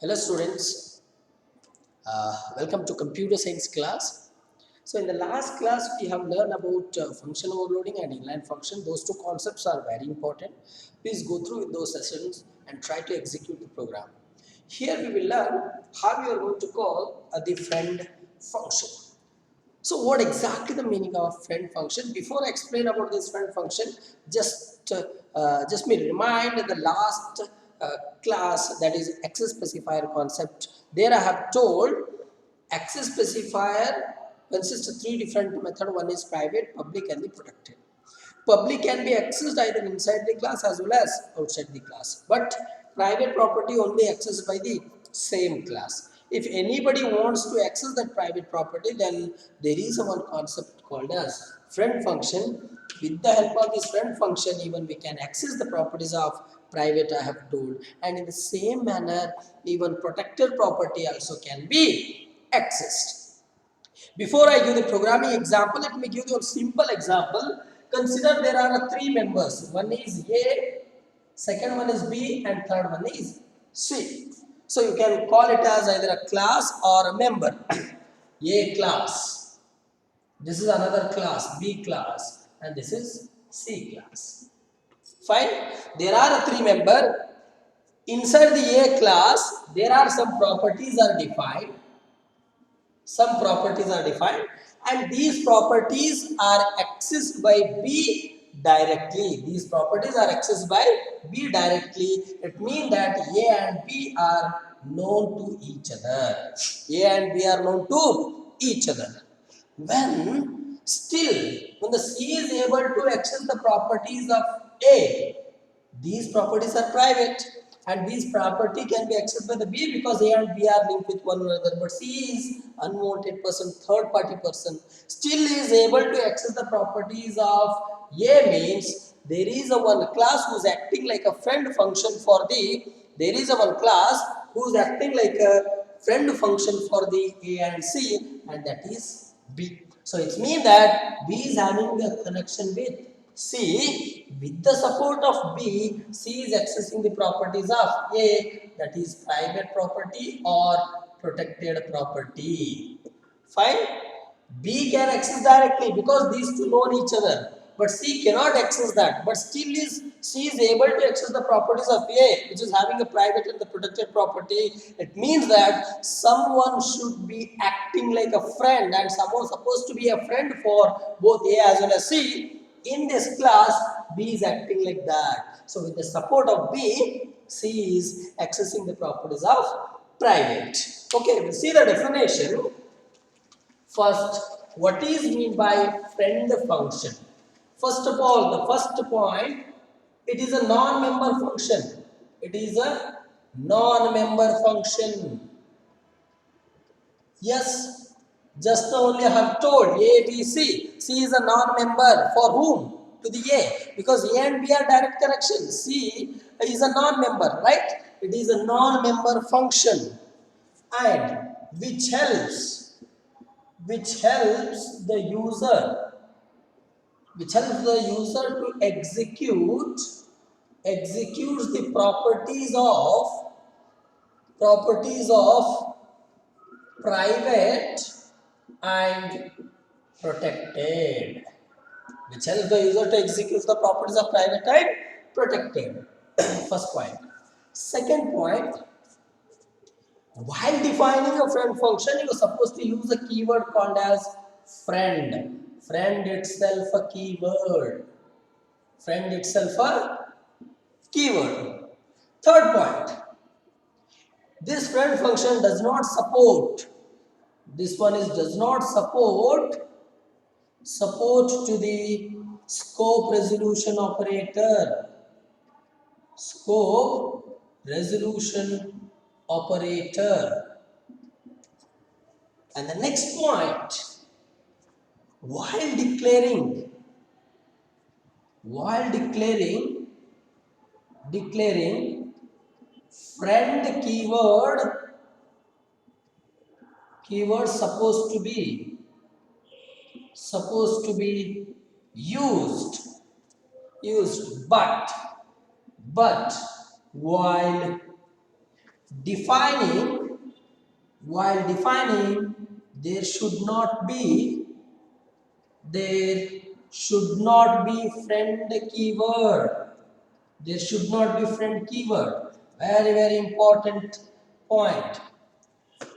Hello students, welcome to computer science class. So in the last class we have learned about function overloading and inline function. Those two concepts are very important. Please go through those sessions and try to execute the program. Here we will learn how we are going to call the friend function. So what exactly the meaning of friend function? Before I explain about this friend function, just me remind the last class, that is access specifier concept. There I have told access specifier consists of three different methods. One is private, public and the protected. Public can be accessed either inside the class as well as outside the class, but private property only accessed by the same class. If anybody wants to access that private property, then there is one concept called as friend function. With the help of this friend function, even we can access the properties of private, I have told, and in the same manner even protected property also can be accessed. Before I give the programming example, let me give you a simple example. Consider there are three members. One is A, second one is B, and third one is C. So you can call it as either a class or a member. A class. This is another class, B class, and this is C class. Fine. There are three members. Inside the A class, there are some properties are defined. Some properties are defined and these properties are accessed by B directly. These properties are accessed by B directly. It means that A and B are known to each other. A and B are known to each other. When the C is able to access the properties of A, these properties are private and these property can be accessed by the B because A and B are linked with one another. But C is unwanted person, third party person, still is able to access the properties of A, means there is a one class who is acting like a friend function for the, there is a one class who is acting like a friend function for the A and C, and that is B. So it means that B is having a connection with C. With the support of B, C is accessing the properties of A, that is private property or protected property. Fine. B can access directly because these two know each other. But C cannot access that. But still C is able to access the properties of A, which is having a private and the protected property. It means that someone should be acting like a friend and someone supposed to be a friend for both A as well as C. In this class, B is acting like that. So with the support of B, C is accessing the properties of private. Okay, we'll see the definition. First, what is mean by friend function? First of all, the first point, it is a non-member function. It is a non-member function. Yes, just only I have told A, B, C. C is a non-member for whom? To the A. Because A and B are direct connections. C is a non-member, right? It is a non-member function. And which helps the user to executes the properties of private and protected, which helps the user to execute the properties of private and protected. First point. Second point, while defining a friend function, you are supposed to use a keyword called as friend. Friend itself a keyword. Friend itself a keyword. Third point, this friend function does not support, this one is does not support to the scope resolution operator. Scope resolution operator. And the next point, while declaring friend keyword supposed to be used, but while Defining, while defining, there should not be friend keyword. There should not be friend keyword. Very important point.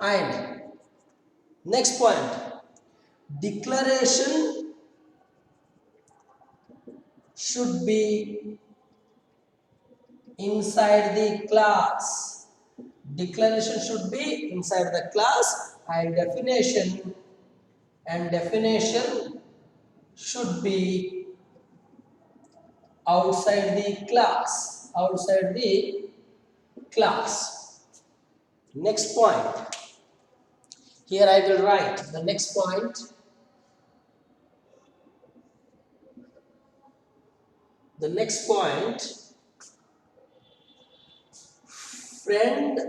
And next point, declaration should be inside the class. Declaration should be inside the class, and definition should be outside the class. Next point. Here I will write the next point. The next point, friend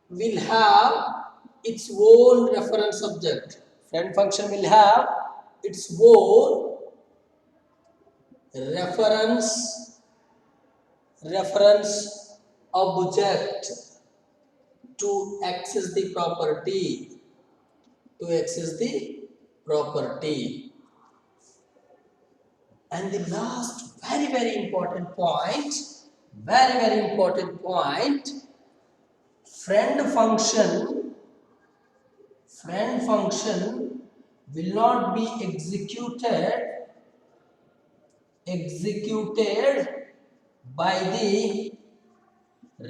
will have its own reference object. Friend function will have its own reference object to access the property. And the last very important point, friend function will not be executed by the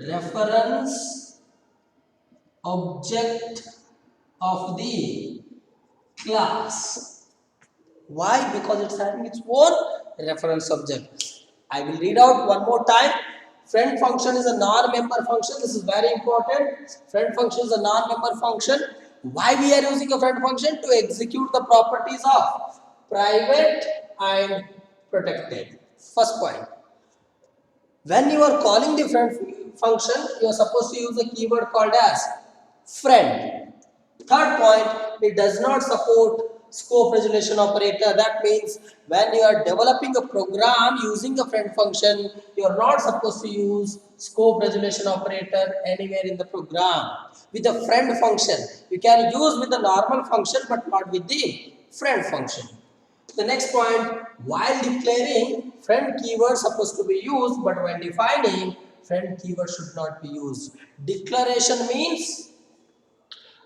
reference object of the class. Why? Because it's having its own reference object. I will read out one more time. Friend function is a non-member function. This is very important. Friend function is a non-member function. Why we are using a friend function? To execute the properties of private and protected. First point. When you are calling the friend function, you are supposed to use a keyword called as friend. Third point, it does not support scope resolution operator. That means when you are developing a program using a friend function, you are not supposed to use scope resolution operator anywhere in the program. With a friend function, you can use with the normal function but not with the friend function. The next point, while declaring, friend keyword supposed to be used, but when defining, friend keyword should not be used. Declaration means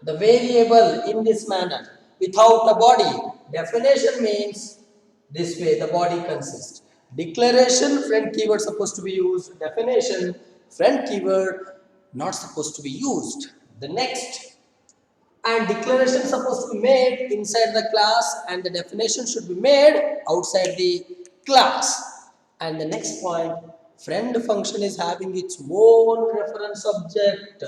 the variable in this manner without a body. Definition means this way, the body consists. Declaration, friend keyword supposed to be used. Definition, friend keyword not supposed to be used. The next, and declaration supposed to be made inside the class and the definition should be made outside the class. And the next point, friend function is having its own reference object.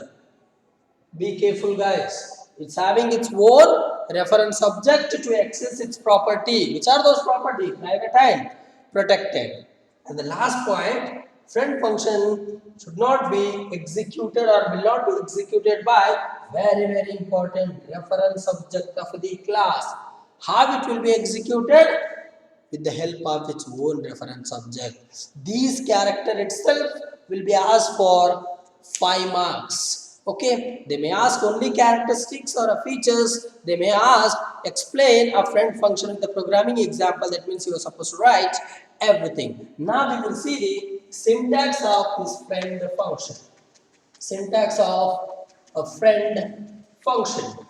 Be careful guys. It's having its own reference object to access its property. Which are those properties? Private and protected. And the last point, friend function should not be executed or will not be executed by very important reference object of the class. How it will be executed? With the help of its own reference object. These character itself will be asked for 5 marks. Okay, they may ask only characteristics or features. They may ask explain a friend function in the programming example. That means you are supposed to write everything. Now we will see the syntax of this friend function. Syntax of a friend function.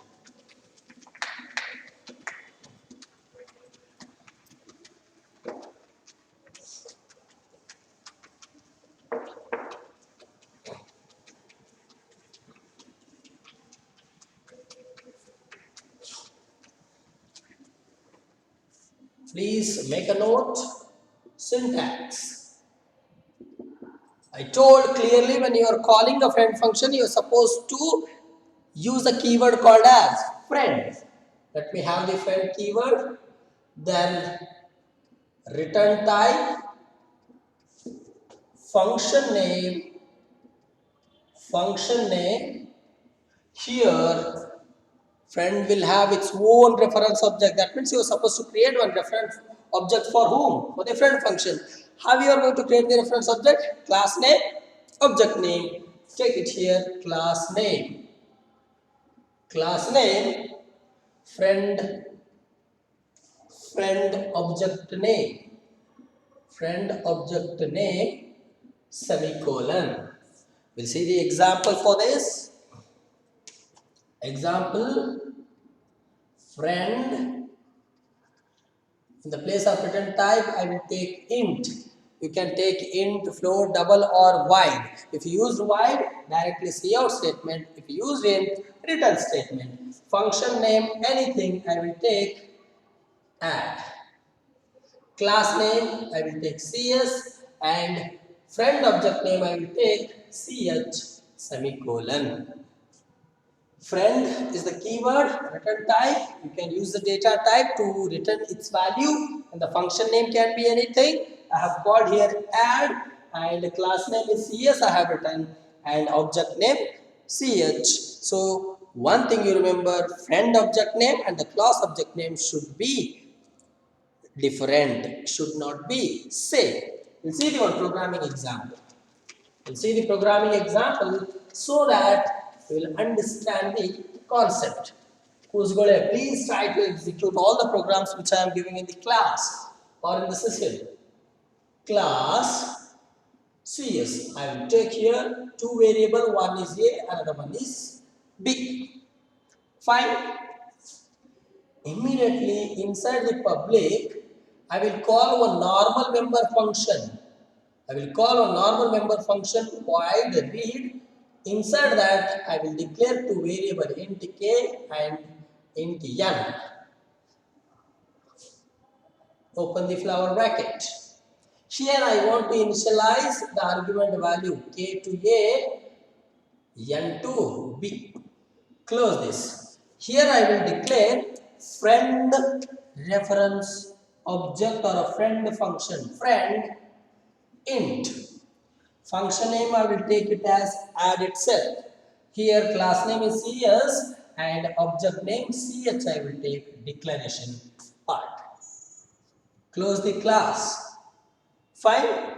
Please make a note. Syntax. I told clearly when you are calling a friend function, you are supposed to use a keyword called as friend. Let me have the friend keyword. Then return type, function name. Here friend will have its own reference object. That means you are supposed to create one reference object for whom? For the friend function. How you are going to create the reference object? Class name, object name, Take it here, class name. Class name, friend, object name. Friend object name, semicolon. We'll see the example for this. Example, friend. In the place of return type, I will take int. You can take int, float, double or wide. If you use wide, directly cout statement. If you use int, return statement. Function name, anything, I will take add. Class name, I will take cs, and friend object name, I will take ch semicolon. Friend is the keyword, return type. You can use the data type to return its value, and the function name can be anything. I have called here add, and the class name is cs, I have written, and object name ch. So one thing you remember, friend object name and the class object name should be different, should not be same. We'll see the one programming example. We'll see the programming example so that we will understand the concept. Kuzgole, please try to execute all the programs which I am giving in the class or in the session. Class CS. I will take here two variable, one is A, another one is B. Fine. Immediately inside the public, I will call a normal member function. I will call a normal member function void read. Inside that, I will declare two variable int k and int n. Open the flower bracket. Here I want to initialize the argument value k to a, n to b. Close this. Here I will declare friend reference object or a friend function. Friend int. Function name I will take it as add itself. Here class name is cs and object name ch I will take declaration part. Close the class. Fine.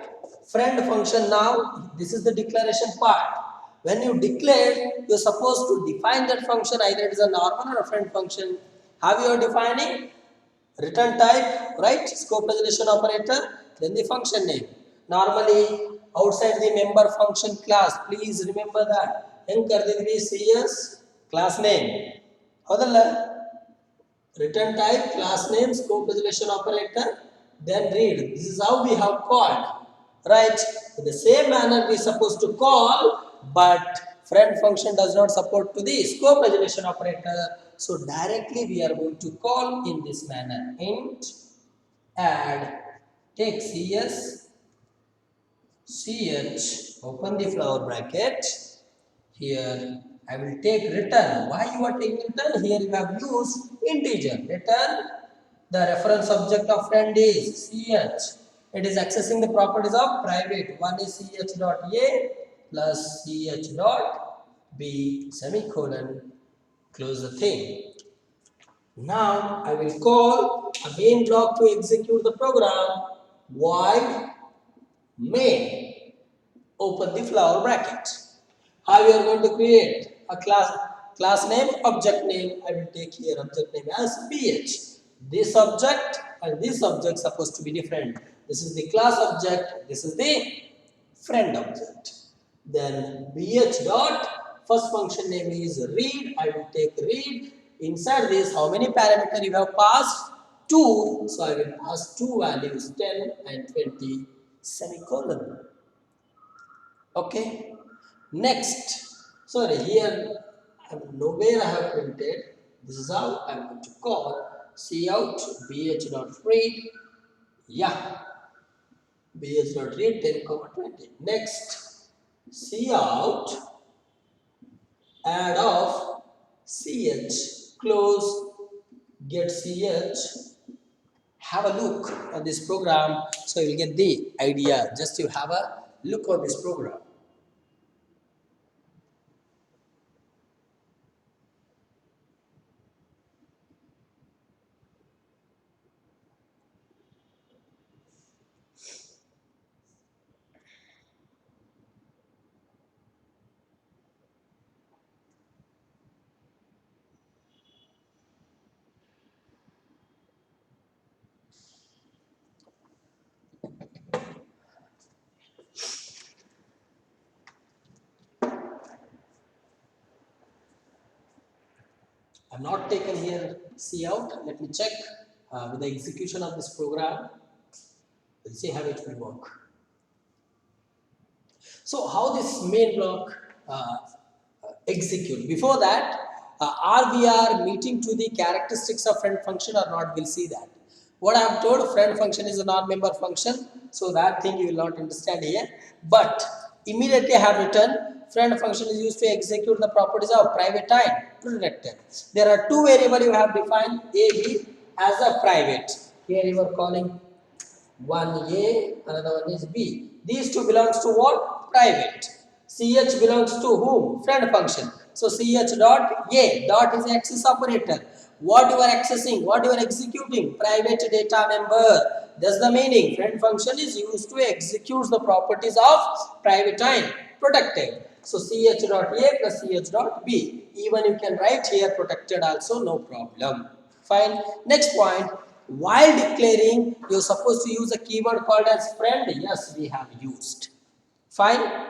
Friend function now, this is the declaration part. When you declare, you're supposed to define that function, either it is a normal or a friend function. How you are defining? Return type, right? Scope resolution operator, then the function name. Normally, outside the member function class, please remember that. CS class name. Return type, class name, scope resolution operator, then read. This is how we have called. Right? In the same manner we are supposed to call, but friend function does not support to the scope resolution operator. So directly we are going to call in this manner. Int add, take cs, ch, open the flower bracket. Here I will take return. Why you are taking return? Here you have used integer. Return the reference object of friend is ch. It is accessing the properties of private. One is ch dot a plus ch dot b semicolon. Close the thing. Now I will call a main block to execute the program. Void main. Open the flower bracket. How we are going to create a class name, object name. I will take here object name as ph. This object and this object supposed to be different. This is the class object, this is the friend object. Then bh dot first function name is read. I will take read. Inside this, how many parameter you have passed? 2. So I will pass two values, 10 and 20 semicolon. Okay. Next, sorry, here nowhere I have printed. This is how I'm going to call cout bh.read. Yeah, bh.read 10, 20. Next, cout add of ch, close, get ch. Have a look on this program so you will get the idea. Just to have a look on this program. I've not taken here C out. Let me check with the execution of this program. We'll see how it will work. So how this main block execute. Before that, are we are meeting to the characteristics of friend function or not? We'll see that. What I have told, friend function is a non-member function, so that thing you will not understand here. But immediately I have written friend function is used to execute the properties of private and protected. There are two variables you have defined A, B as a private. Here you are calling one A, another one is B. These two belongs to what? Private. CH belongs to whom? Friend function. So CH dot A dot is access operator. What you are accessing, what you are executing? Private data member. That's the meaning. Friend function is used to execute the properties of private and protected. So CH dot A plus CH dot B. Even you can write here protected also, no problem. Fine. Next point. While declaring, you're supposed to use a keyword called as friend. Yes, we have used. Fine.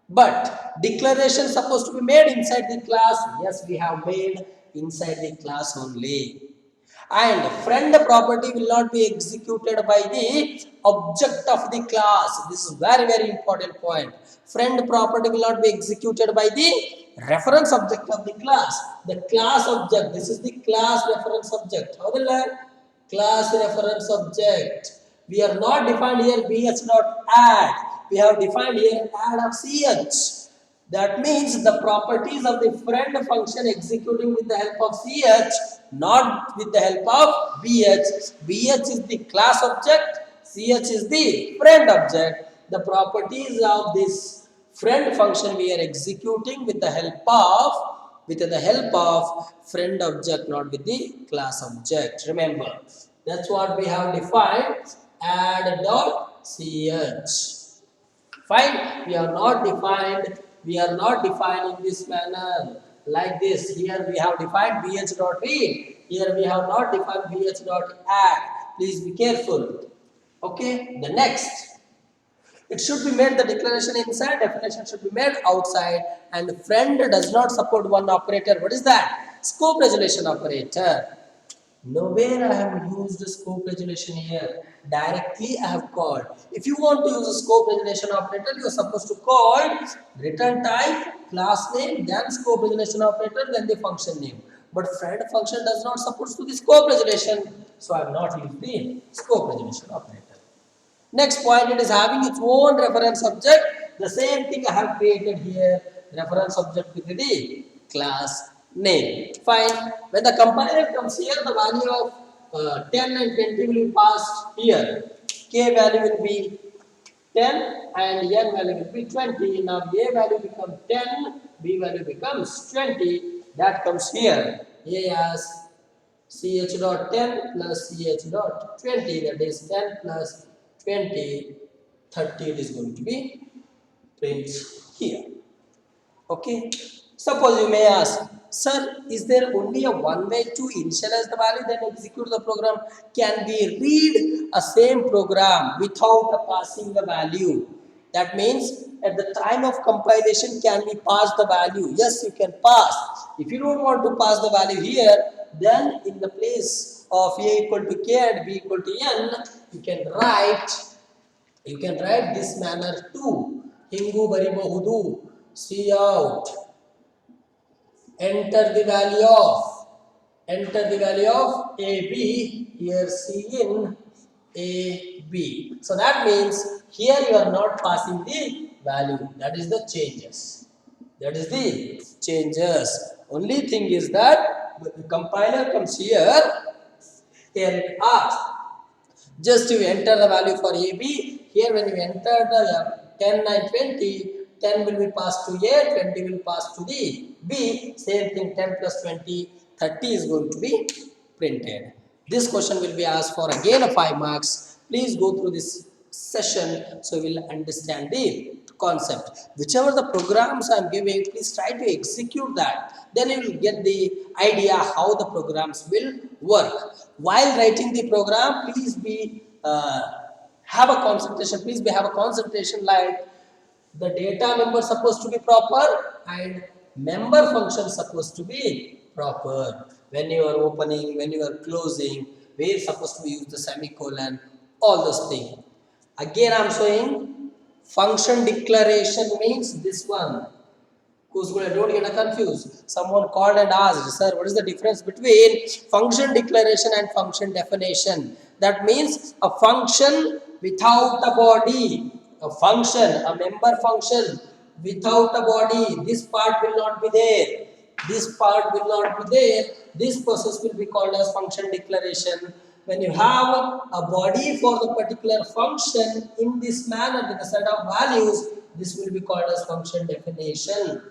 But declaration supposed to be made inside the class. Yes, we have made inside the class only. And friend property will not be executed by the object of the class. This is very important point. Friend property will not be executed by the reference object of the class. The class object. This is the class reference object. How will I? Class reference object. We are not defined here bh dot add. We have defined here add of ch. That means the properties of the friend function executing with the help of ch, not with the help of bh. Bh is the class object, ch is the friend object. The properties of this friend function we are executing with the help of friend object, not with the class object. Remember, that's what we have defined. Add dot ch. Fine. We are not defined in this manner like this. Here we have defined bh dot read. Here we have not defined bh dot add. Please be careful. Okay. The next. It should be made the declaration inside, definition should be made outside, and friend does not support one operator. What is that? Scope resolution operator. Nowhere I have used scope resolution here. Directly I have called. If you want to use a scope resolution operator, you are supposed to call return type, class name, then scope resolution operator, then the function name. But friend function does not support to the scope resolution, so I have not used the scope resolution operator. Next point, it is having its own reference object. The same thing I have created here, reference object with the class name. Fine. When the compiler comes here, the value of 10 and 20 will be passed here. K value will be 10 and N value will be 20. Now A value becomes 10, B value becomes 20. That comes here. A as ch dot 10 plus ch dot 20, that is 10 plus 20, 30 it is going to be print here. Okay. Suppose you may ask, sir, is there only a one way to initialize the value then execute the program? Can we read a same program without passing the value? That means at the time of compilation, can we pass the value? Yes, you can pass. If you don't want to pass the value here, then in the place of a equal to k and b equal to n, you can write this manner too. Hingu baribahudu, see out, enter the value of AB, here C in AB. So that means here you are not passing the value. That is the changes. Only thing is that when the compiler comes here it asks, just you enter the value for AB. Here when you enter the 10 and 20, 10 will be passed to A, 20 will pass to the B. Same thing, 10 plus 20, 30 is going to be printed. This question will be asked for again 5 marks. Please go through this session so you will understand the concept. Whichever the programs I am giving, please try to execute that. Then you will get the idea how the programs will work. While writing the program, please have a concentration. Please have a concentration like the data member supposed to be proper and member function supposed to be proper. when you are opening, when you are closing, where you're supposed to use the semicolon, all those things. Again, I'm showing function declaration means this one. Don't get confused. Someone called and asked, sir, what is the difference between function declaration and function definition? That means a function without a body, a function, a member function without a body. This part will not be there. This part will not be there. This process will be called as function declaration. When you have a body for the particular function in this manner with a set of values, this will be called as function definition.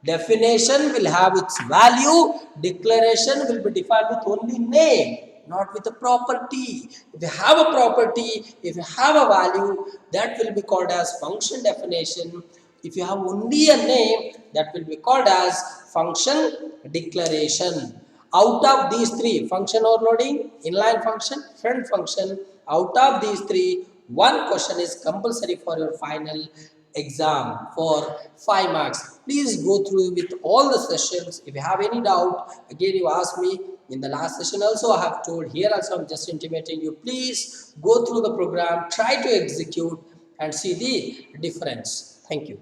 Definition will have its value. Declaration will be defined with only name, not with a property. If you have a property, if you have a value, that will be called as function definition. If you have only a name, that will be called as function declaration. Out of these three, function overloading, inline function, friend function, out of these three, one question is compulsory for your final exam for 5 marks. Please go through with all the sessions. If you have any doubt, again you ask me in the last session also I have told, here also I'm just intimating you, please go through the program, try to execute and see the difference. Thank you.